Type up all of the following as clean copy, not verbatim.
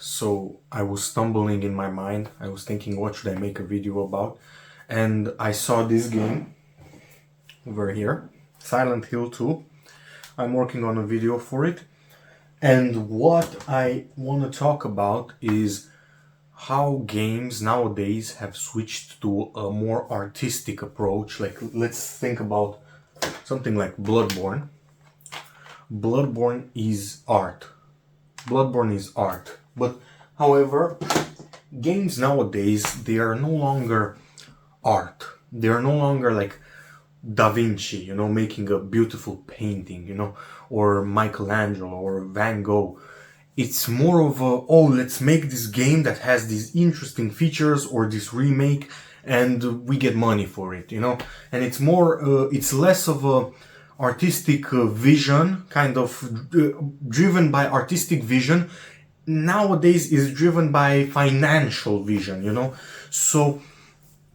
So I was stumbling in my mind. I was thinking, what should I make a video about? And I saw this game over here, Silent Hill 2. I'm working on a video for it. And what I want to talk about is how games nowadays have switched to a more artistic approach. Like, let's think about something like Bloodborne. Bloodborne is art. Bloodborne is art. But, however, games nowadays, they are no longer art. They are no longer like Da Vinci, making a beautiful painting, or Michelangelo or Van Gogh. It's more of a, let's make this game that has these interesting features or this remake and we get money for it, And it's more, it's less of a artistic vision, kind of driven by artistic vision. Nowadays is driven by financial vision, So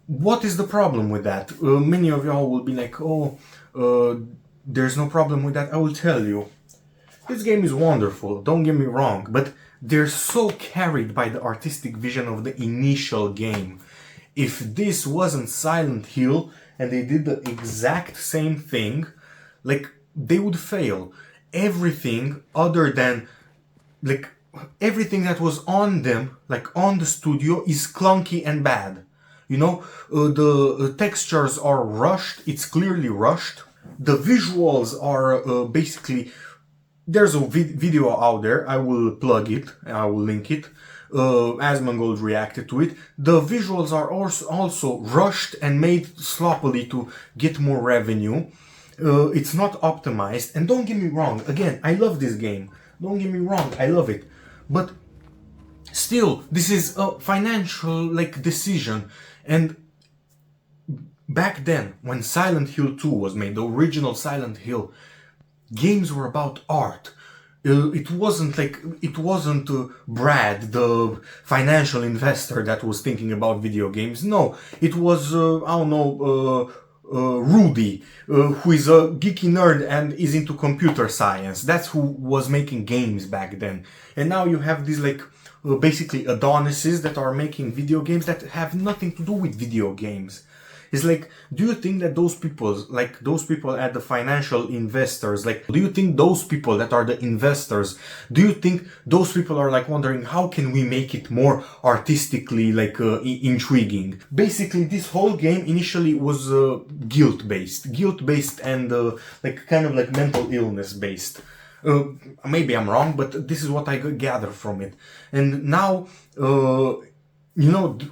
what is the problem with that? Many of y'all will be like, there's no problem with that. I will tell you. This game is wonderful, don't get me wrong, but they're so carried by the artistic vision of the initial game. If this wasn't Silent Hill and they did the exact same thing, they would fail. Everything other than, everything that was on them, on the studio, is clunky and bad. The textures are rushed, it's clearly rushed. The visuals are basically... There's a video out there, I will plug it, I will link it. Asmongold reacted to it. The visuals are also rushed and made sloppily to get more revenue. It's not optimized, and don't get me wrong, again, I love this game. Don't get me wrong, I love it. But still, this is a financial decision. And back then, when Silent Hill 2 was made, the original Silent Hill, games were about art. It wasn't Brad, the financial investor, that was thinking about video games. No, it was, Rudy, who is a geeky nerd and is into computer science. That's who was making games back then. And now you have these basically Adonises that are making video games that have nothing to do with video games. It's do you think that those people at the financial investors, do you think those people that are the investors, do you think those people are wondering how can we make it more artistically intriguing? Basically, this whole game initially was guilt-based and mental illness based. Maybe I'm wrong, but this is what I gather from it. And now,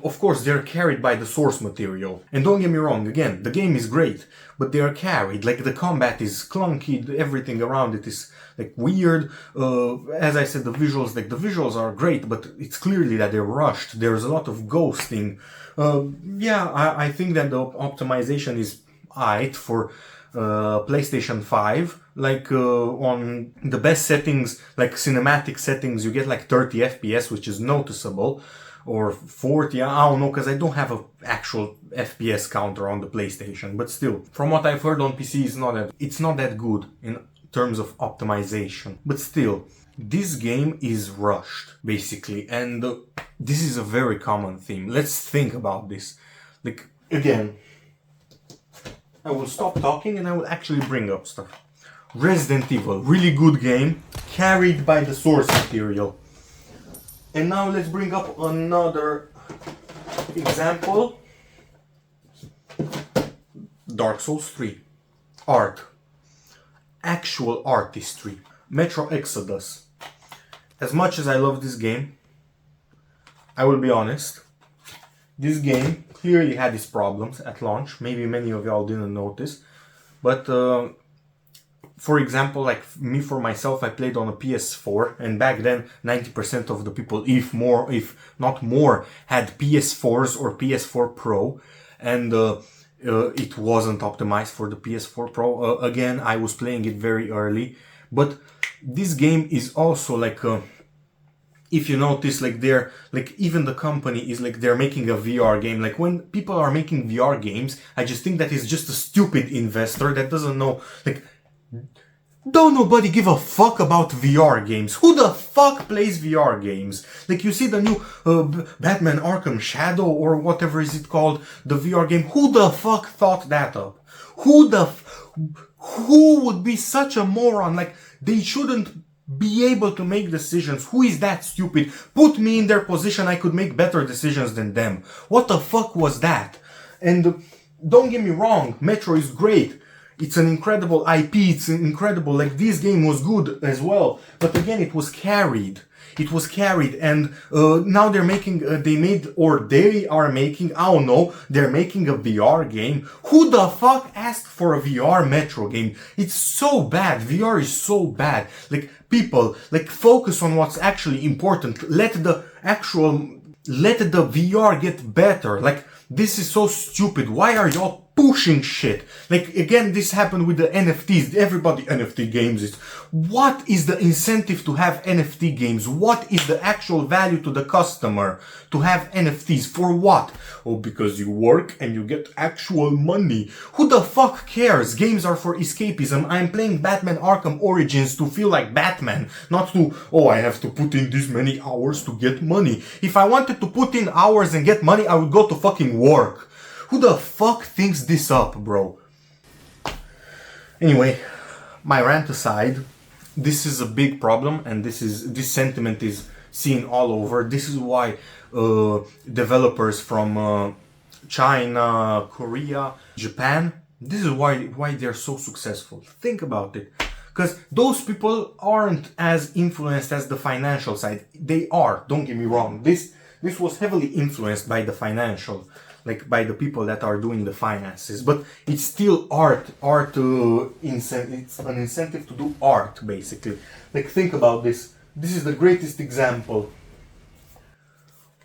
of course, they're carried by the source material. And don't get me wrong, again, the game is great, but they are carried. The combat is clunky, everything around it is weird. As I said, the visuals are great, but it's clearly that they're rushed. There's a lot of ghosting. I think that the optimization is aight for PlayStation 5. On the best settings, cinematic settings, you get 30 FPS, which is noticeable. Or 40, I don't know, because I don't have an actual FPS counter on the PlayStation. But still, from what I've heard on PC, it's not that good in terms of optimization. But still, this game is rushed, basically. And this is a very common theme. Let's think about this. Again, I will stop talking and I will actually bring up stuff. Resident Evil, really good game, carried by the source material. And now let's bring up another example. Dark Souls 3. Art. Actual artistry. Metro Exodus. As much as I love this game, I will be honest, this game clearly had its problems at launch. Maybe many of y'all didn't notice. But for example, me for myself, I played on a PS4, and back then 90% of the people, if not more, had PS4s or PS4 Pro, and it wasn't optimized for the PS4 Pro. Again, I was playing it very early, but this game is also if you notice, they're even the company is they're making a VR game. When people are making VR games, I just think that it's just a stupid investor that doesn't know Don't nobody give a fuck about VR games. Who the fuck plays VR games? Like, you see the new Batman Arkham Shadow or whatever is it called, the VR game. Who the fuck thought that up? Who would be such a moron? Like, they shouldn't be able to make decisions. Who is that stupid? Put me in their position, I could make better decisions than them. What the fuck was that? And don't get me wrong, Metro is great. It's an incredible IP, it's incredible, like this game was good as well. But again, it was carried. It was carried, and now they're making, they are making, I don't know, they're making a VR game. Who the fuck asked for a VR Metro game? It's so bad. VR is so bad. Like, people, like, focus on what's actually important. Let the VR get better. Like, this is so stupid. Why are y'all pushing shit? Like, again, this happened with the NFTs. Everybody NFT games is. What is the incentive to have NFT games? What is the actual value to the customer to have NFTs? For what? Oh, because you work and you get actual money. Who the fuck cares? Games are for escapism. I'm playing Batman Arkham Origins to feel like Batman, not to, oh, I have to put in this many hours to get money. If I wanted to put in hours and get money, I would go to fucking work. Who the fuck thinks this up, bro? Anyway, my rant aside, this is a big problem, and this sentiment is seen all over. This is why developers from China, Korea, Japan, this is why they're so successful. Think about it. Because those people aren't as influenced as the financial side. They are, don't get me wrong. This was heavily influenced by the financial, like by the people that are doing the finances, but it's still art. It's an incentive to do art, basically. Like, think about this. This is the greatest example.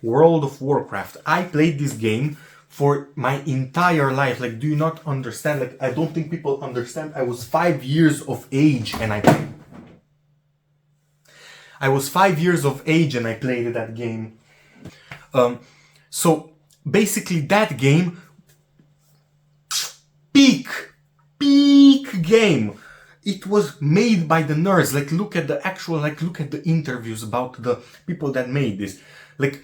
World of Warcraft. I played this game for my entire life. Like, do you not understand? Like, I don't think people understand. I was 5 years of age and I played that game. So basically that game, peak game. It was made by the nerds. Like, look at the interviews about the people that made this. Like,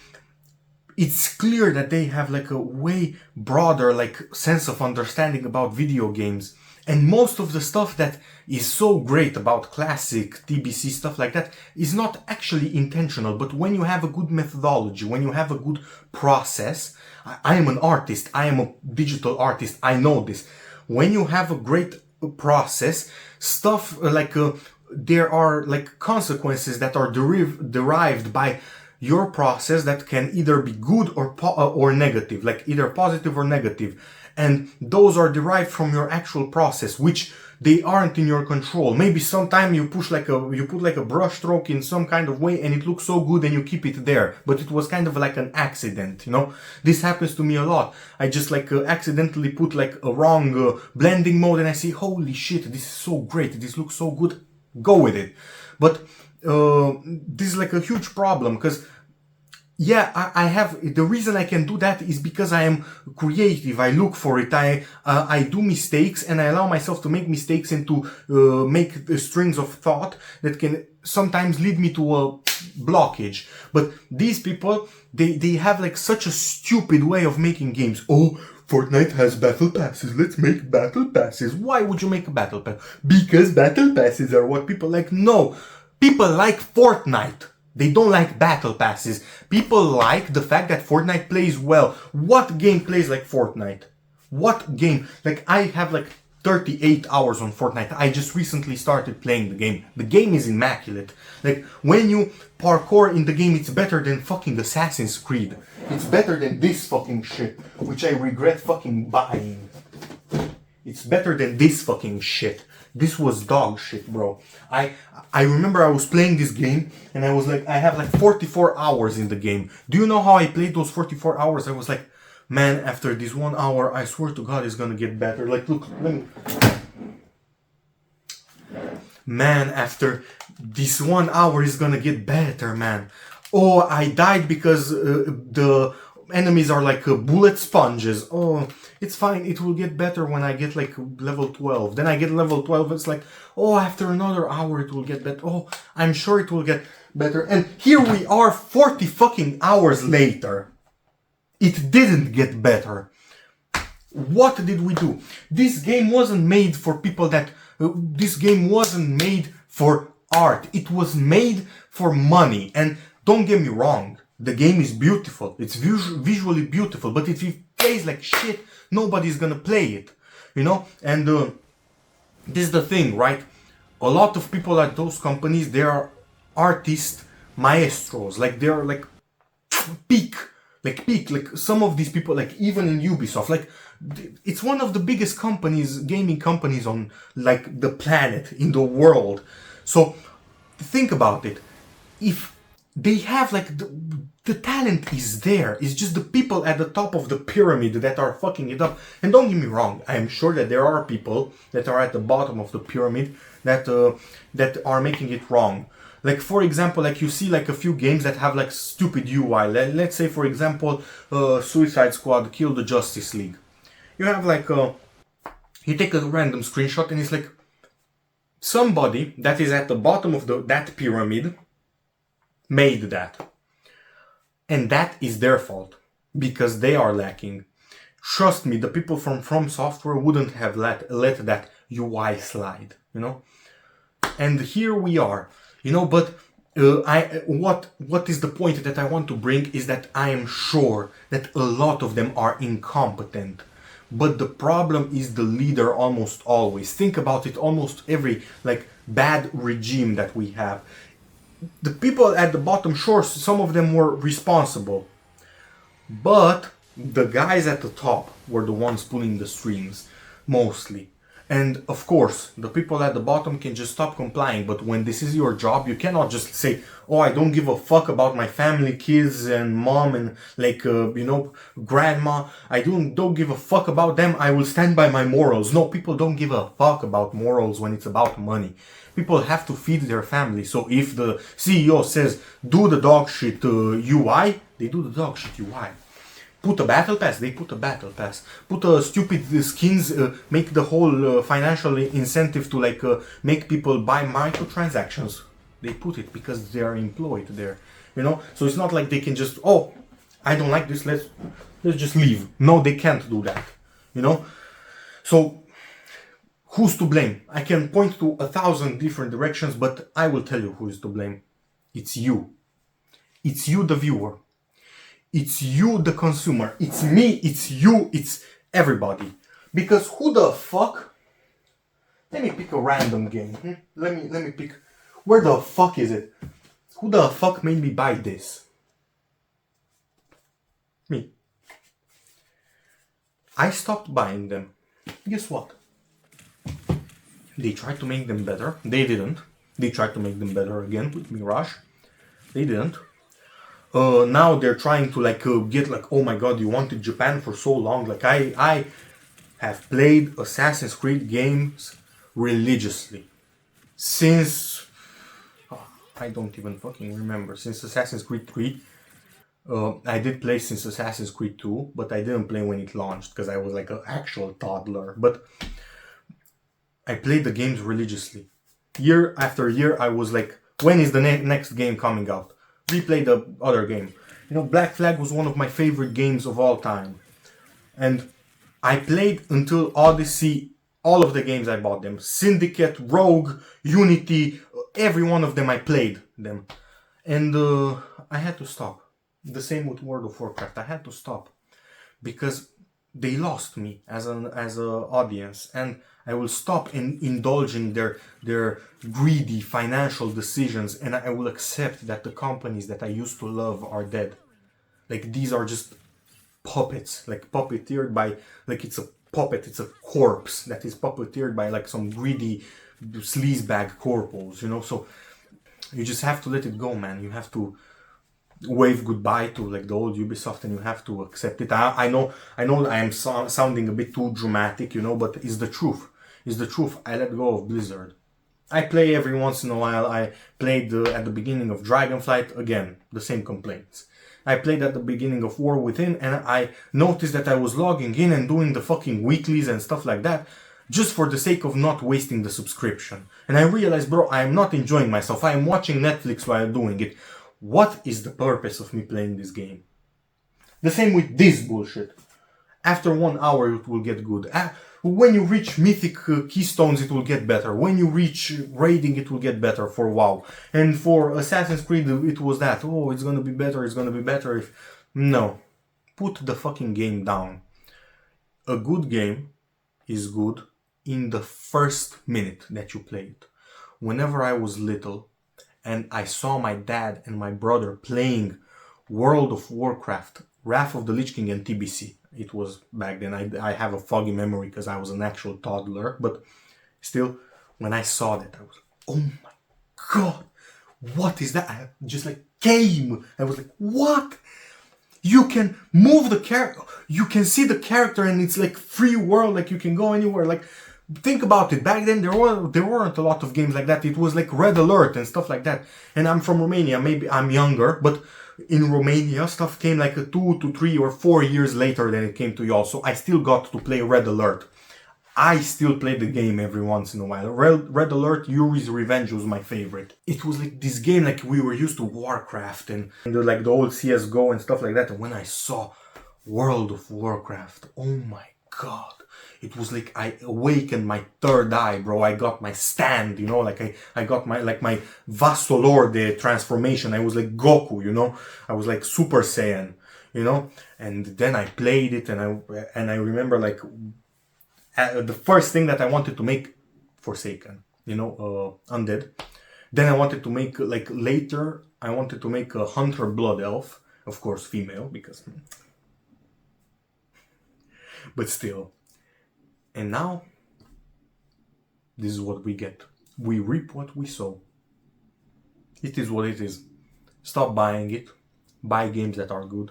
it's clear that they have like a way broader like sense of understanding about video games. And most of the stuff that is so great about classic TBC stuff like that is not actually intentional. But when you have a good methodology, when you have a good process, I am an artist, I am a digital artist, I know this. When you have a great process, stuff there are like consequences that are derived by your process that can either be good or negative, like either positive or negative. And those are derived from your actual process, which they aren't in your control. Maybe sometime you put like a brush stroke in some kind of way and it looks so good and you keep it there. But it was kind of like an accident, you know? This happens to me a lot. I just accidentally put like a wrong blending mode and I see, holy shit, this is so great. This looks so good. Go with it. But this is like a huge problem because yeah, I have, the reason I can do that is because I am creative. I look for it. I do mistakes and I allow myself to make mistakes and to make the strings of thought that can sometimes lead me to a blockage. But these people, they have like such a stupid way of making games. Oh, Fortnite has battle passes. Let's make battle passes. Why would you make a battle pass? Because battle passes are what people like. No, people like Fortnite. They don't like battle passes. People like the fact that Fortnite plays well. What game plays like Fortnite? What game? Like, I have like 38 hours on Fortnite. I just recently started playing the game. The game is immaculate. Like, when you parkour in the game, it's better than fucking Assassin's Creed. It's better than this fucking shit, which I regret fucking buying. It's better than this fucking shit. This was dog shit, bro. I remember I was playing this game and I was like, I have like 44 hours in the game. Do you know how I played those 44 hours? I was like, man, after this 1 hour, I swear to God, it's gonna get better. Like, look, let me... Man, after this 1 hour is gonna get better, man. Oh, I died because enemies are like bullet sponges. Oh, it's fine, it will get better when I get like level 12. Then I get level 12, it's like, oh, after another hour it will get better. Oh, I'm sure it will get better. And here we are 40 fucking hours later. It didn't get better. What did we do? This game wasn't made for people that... this game wasn't made for art. It was made for money. And don't get me wrong, the game is beautiful. It's visually beautiful. But if it plays like shit, nobody's gonna play it. You know? And this is the thing, right? A lot of people at those companies, they are artist maestros. Like, they're like peak. Like some of these people, like even in Ubisoft, like it's one of the biggest companies, gaming companies on like the planet, in the world. So think about it. If they have like the talent is there, it's just the people at the top of the pyramid that are fucking it up. And don't get me wrong, I am sure that there are people that are at the bottom of the pyramid that that are making it wrong. Like, for example, like you see like a few games that have like stupid UI. Let's say, for example, Suicide Squad Kill the Justice League. You have like, you take a random screenshot and it's like, somebody that is at the bottom of that pyramid made that. And that is their fault. Because they are lacking. Trust me, the people from Software wouldn't have let that UI slide, you know? And here we are. You know, but what is the point that I want to bring is that I am sure that a lot of them are incompetent. But the problem is the leader almost always. Think about it, almost every like bad regime that we have. The people at the bottom, sure, some of them were responsible. But the guys at the top were the ones pulling the strings, mostly. And of course, the people at the bottom can just stop complying, but when this is your job, you cannot just say, oh, I don't give a fuck about my family, kids and mom and like, you know, grandma. I don't give a fuck about them. I will stand by my morals. No, people don't give a fuck about morals when it's about money. People have to feed their family. So if the CEO says, do the dog shit UI, they do the dog shit UI. Put a battle pass, they put a battle pass. Put a stupid skins, make the whole financial incentive to like make people buy microtransactions. They put it because they are employed there, you know. So it's not like they can just, oh, I don't like this, let's just leave. No, they can't do that, you know. So who's to blame? I can point to 1,000 different directions, but I will tell you who is to blame. It's you. It's you, the viewer. It's you, the consumer. It's me, it's you, it's everybody. Because who the fuck... Let me pick a random game. Let me pick... Where the fuck is it? Who the fuck made me buy this? Me. I stopped buying them. Guess what? They tried to make them better. They didn't. They tried to make them better again with Mirage. They didn't. Now they're trying to like get like, oh my god, you wanted Japan for so long. Like I have played Assassin's Creed games religiously since I don't even fucking remember, since Assassin's Creed 3. I did play since Assassin's Creed 2, but I didn't play when it launched because I was like an actual toddler. But I played the games religiously. Year after year, I was like, when is the next game coming out? Replay the other game. You know, Black Flag was one of my favorite games of all time. And I played until Odyssey, all of the games I bought them. Syndicate, Rogue, Unity, every one of them I played them. And I had to stop. The same with World of Warcraft. I had to stop. Because they lost me as an audience. And I will stop indulging their greedy financial decisions, and I will accept that the companies that I used to love are dead. Like, these are just puppets, like puppeteered by, like it's a puppet, it's a corpse that is puppeteered by like some greedy sleazebag corpos, you know. So you just have to let it go, man. You have to wave goodbye to like the old Ubisoft, and you have to accept it. I know I am sounding a bit too dramatic, you know, but it's the truth. It's the truth. I let go of Blizzard. I play every once in a while. I played at the beginning of Dragonflight, again, the same complaints. I played at the beginning of War Within, and I noticed that I was logging in and doing the fucking weeklies and stuff like that, just for the sake of not wasting the subscription. And I realized, bro, I am not enjoying myself. I am watching Netflix while doing it. What is the purpose of me playing this game? The same with this bullshit. After 1 hour it will get good. When you reach mythic keystones it will get better. When you reach raiding it will get better for WoW. And for Assassin's Creed it was that. Oh, it's gonna be better, it's gonna be better if... No. Put the fucking game down. A good game is good in the first minute that you play it. Whenever I was little and I saw my dad and my brother playing World of Warcraft, Wrath of the Lich King and TBC. It was back then. I have a foggy memory because I was an actual toddler. But still, when I saw that, I was like, oh my god, what is that? I just like came. I was like, what? You can move the character. You can see the character and it's like free world. Like you can go anywhere. Like think about it. Back then there weren't a lot of games like that. It was like Red Alert and stuff like that. And I'm from Romania. Maybe I'm younger, but in Romania, stuff came like 2 to 3 or 4 years later than it came to y'all. So I still got to play Red Alert. I still play the game every once in a while. Red Alert, Yuri's Revenge was my favorite. It was like this game like we were used to Warcraft and like the old CSGO and stuff like that. And when I saw World of Warcraft, oh my god. It was like I awakened my third eye, bro. I got my stand, you know, like I got my Vasolor, the transformation. I was like Goku, you know. I was like Super Saiyan, you know. And then I played it, and I remember like the first thing that I wanted to make, Forsaken, you know, Undead. Then I wanted to make like later. I wanted to make a Hunter Blood Elf, of course, female because, but still. And now, this is what we get. We reap what we sow. It is what it is. Stop buying it. Buy games that are good.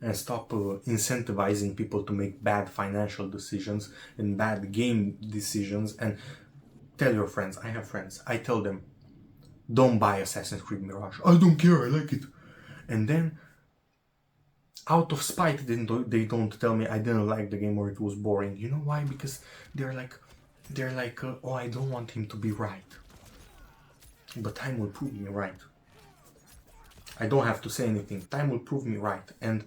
And stop incentivizing people to make bad financial decisions and bad game decisions. And tell your friends. I have friends. I tell them, don't buy Assassin's Creed Mirage. I don't care, I like it. And then, out of spite, they don't tell me I didn't like the game or it was boring. You know why? Because they're like, oh, I don't want him to be right. But time will prove me right. I don't have to say anything. Time will prove me right. And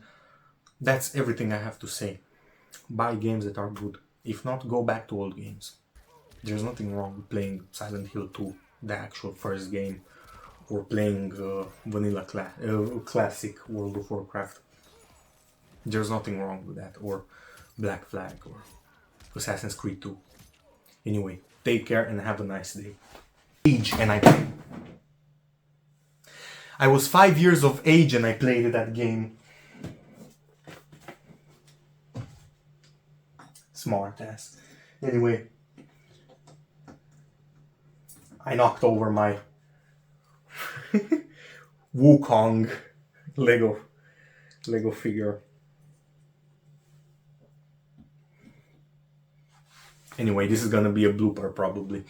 that's everything I have to say. Buy games that are good. If not, go back to old games. There's nothing wrong with playing Silent Hill 2, the actual first game, or playing vanilla classic World of Warcraft. There's nothing wrong with that, or Black Flag, or Assassin's Creed 2. Anyway, take care and have a nice day. Age and I was 5 years of age and I played that game. Smart ass. Anyway, I knocked over my Wukong Lego figure. Anyway, this is gonna be a blooper probably.